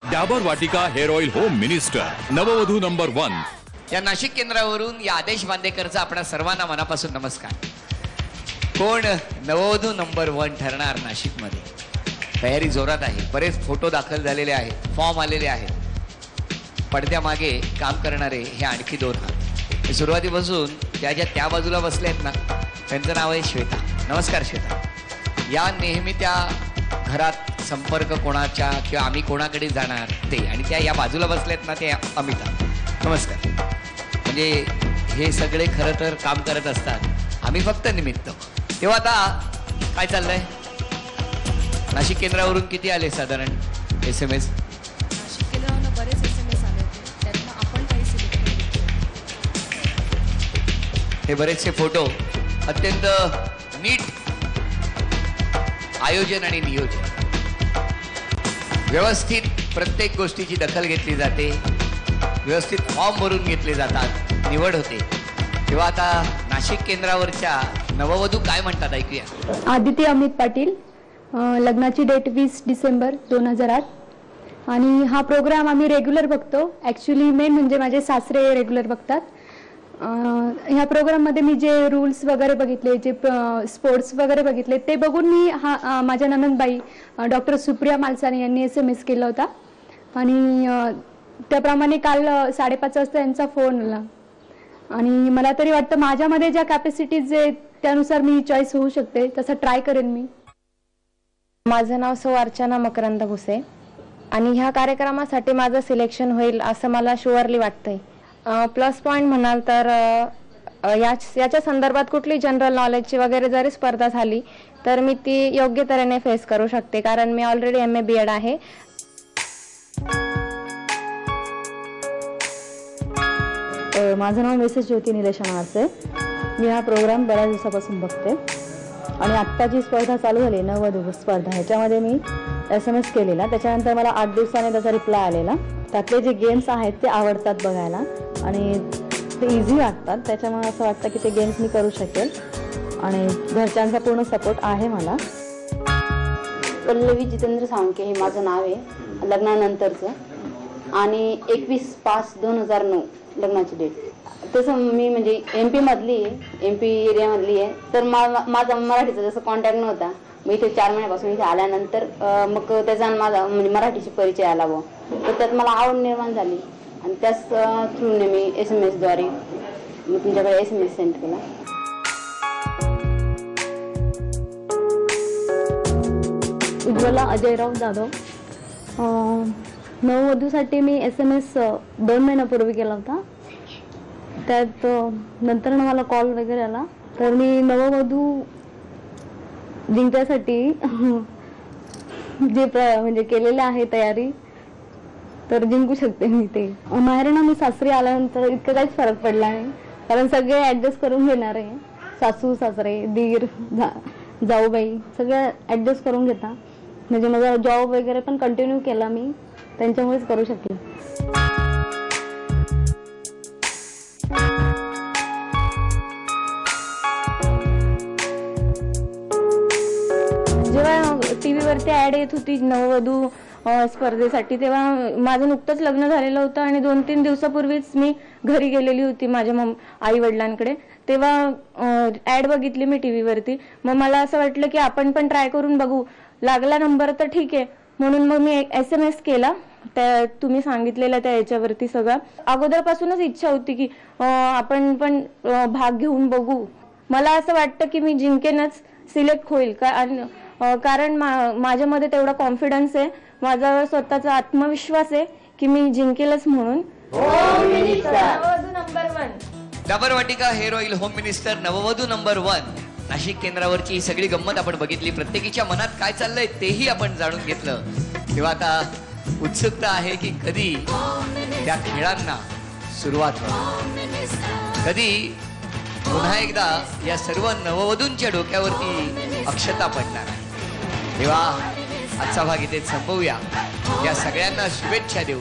डाबर वाटिका hair oil home minister नववधू number 1 या नाशिक केंद्रावरून या आदेश बांदेकरचा आपणा सर्वांना मनापासून नमस्कार। कोण नववधू नंबर 1 ठरणार नाशिकमध्ये? तयारी जोरात आहे। बरेच फोटो दाखल झालेले आहेत, फॉर्म आलेले आहेत। पडद्यामागे काम करणारे हे आणखी दोन हात। सुरुवातीपासून त्या बाजूला बसले आहेत ना, त्यांचं नाव आहे श्वेता। नमस्कार श्वेता। या नेहमी त्या घरात संपर्क कोणाच्या किंवा आम्ही कोणाकडे जाणार ते, आणि त्या या बाजूला बसलेत ना ते अमिता। नमस्कार। म्हणजे हे सगळे खरं तर काम करत असतात, आम्ही फक्त निमित्त। तेव्हा आता काय चाललंय? नाशिक केंद्रावरून किती आले साधारण SMS? नाशिक केंद्रावरून बरेच SMS आले होते, त्यातनं आपण काही सिलेक्ट केले। हे बरेचसे फोटो अत्यंत नीट आयोजन आणि नियोजन, व्यवस्थित प्रत्येक गोष्टीची दखल घेतली जाते, व्यवस्थित फॉर्म भरून घेतले जातात, निवड होते। तेव्हा आता नाशिक केंद्रावरच्या नववधू काय म्हणतात ऐकूया। आदिती अमित पाटील, लग्नाची डेट 20 डिसेंबर 2008 आणि हा प्रोग्राम आम्ही रेग्युलर बघतो। ॲक्च्युली मेन म्हणजे माझे सासरे रेग्युलर बघतात। ह्या प्रोग्राममध्ये मी जे रूल्स वगैरे बघितले, जे स्पोर्ट्स वगैरे बघितले, ते बघून मी माझ्या ननंदबाई डॉक्टर सुप्रिया मालसाने यांनी SMS केला होता आणि त्याप्रमाणे काल 5:30 वाजता यांचा फोन आला आणि मला तरी वाटतं माझ्यामध्ये ज्या कॅपॅसिटीज आहेत त्यानुसार मी चॉईस होऊ शकते, तसं ट्राय करेन मी। माझं नाव सौ अर्चना मकरंद भुसे आणि ह्या कार्यक्रमासाठी माझं सिलेक्शन होईल असं मला शुअरली वाटतंय। प्लस पॉईंट म्हणाल तर याच्या संदर्भात कुठली जनरल नॉलेजची वगैरे जरी स्पर्धा झाली तर मी ती योग्य तऱ्हेने फेस करू शकते, कारण मी ऑलरेडी MA BEd आहे। माझं नाव मिसेस ज्योती निलेश मारसे। मी हा प्रोग्राम बऱ्याच दिवसापासून बघते आणि आत्ता जी स्पर्धा चालू झाली नववधू स्पर्धा, ह्याच्यामध्ये मी SMS केलेला, त्याच्यानंतर मला 8 दिवसांनी त्याचा रिप्लाय आलेला। त्यातले जे गेम्स आहेत ते आवडतात बघायला आणि ते इझी वाटतात, त्याच्यामुळे असं वाटतं की ते गेम्स मी करू शकेल आणि घरच्यांचा पूर्ण सपोर्ट आहे मला। पल्लवी जितेंद्र साळुंखे हे माझं नाव आहे, लग्नानंतरचं, आणि 21/5/2009 लग्नाची डेट। तसं मी म्हणजे MP मधली आहे, MP एरियामधली आहे, तर माझा मराठीचा जसं कॉन्टॅक्ट नव्हता। मी इथे 4 महिन्यापासून इथे आल्यानंतर मग त्याचा माझा म्हणजे मराठीशी परिचय आला व तर त्यात मला आवड निर्माण झाली आणि त्याच थ्रूने मी SMS द्वारे मी तुमच्याकडे SMS सेंड केला। उज्ज्वला अजयराव जाधव। नववधूसाठी मी SMS 2 महिन्यापूर्वी केला होता, त्यात नंतर मला कॉल वगैरे आला, तर मी नववधू जिंकण्यासाठी जे म्हणजे केलेले आहे तयारी, तर जिंकू शकते मी ते। माहेरांना मी सासरी आल्यानंतर इतकं काहीच फरक पडला नाही, कारण सगळे ॲडजस्ट करून घेणार आहे। सासू सासरे दीर जाऊबाई सगळे ॲडजस्ट करून घेता, म्हणजे माझा जॉब वगैरे पण कंटिन्यू केला मी त्यांच्यामुळेच करू शकले। जेव्हा TV वरती ॲड येत होती नववधू स्पर्धेसाठी, तेव्हा माझं नुकतंच लग्न झालेलं होतं आणि 2-3 दिवसापूर्वीच मी घरी गेलेली होती माझ्या आई वडिलांकडे। तेव्हा ॲड बघितली मी TV वरती, मग मला असं वाटलं की आपण पण ट्राय करून बघू, लागला नंबर तर ठीक आहे, म्हणून मग मी एक SMS केला त्या तुम्ही सांगितलेलं त्या याच्यावरती। सगळं अगोदरपासूनच इच्छा होती की आपण पण भाग घेऊन बघू। मला असं वाटतं की मी जिंकेनच, सिलेक्ट होईल कारण माझ्यामध्ये तेवढा कॉन्फिडन्स आहे, माझा स्वतःचा आत्मविश्वास आहे की मी जिंकेलच म्हणून। नववधू नंबर 1 डाबर वाटिका हेअर ऑइल होम मिनिस्टर नववधू नंबर 1 नाशिक केंद्रावरची ही सगळी गंमत आपण बघितली, प्रत्येकीच्या मनात काय चाललंय तेही आपण जाणून घेतलं। तेव्हा आता उत्सुकता आहे की कधी त्या खेळांना सुरुवात होईल, कधी पुन्हा एकदा या सर्व नववधूंच्या डोक्यावरती अक्षता पडणार आहे। तेव्हा आजचा भाग इथे संपवूया, या सगळ्यांना शुभेच्छा देऊ।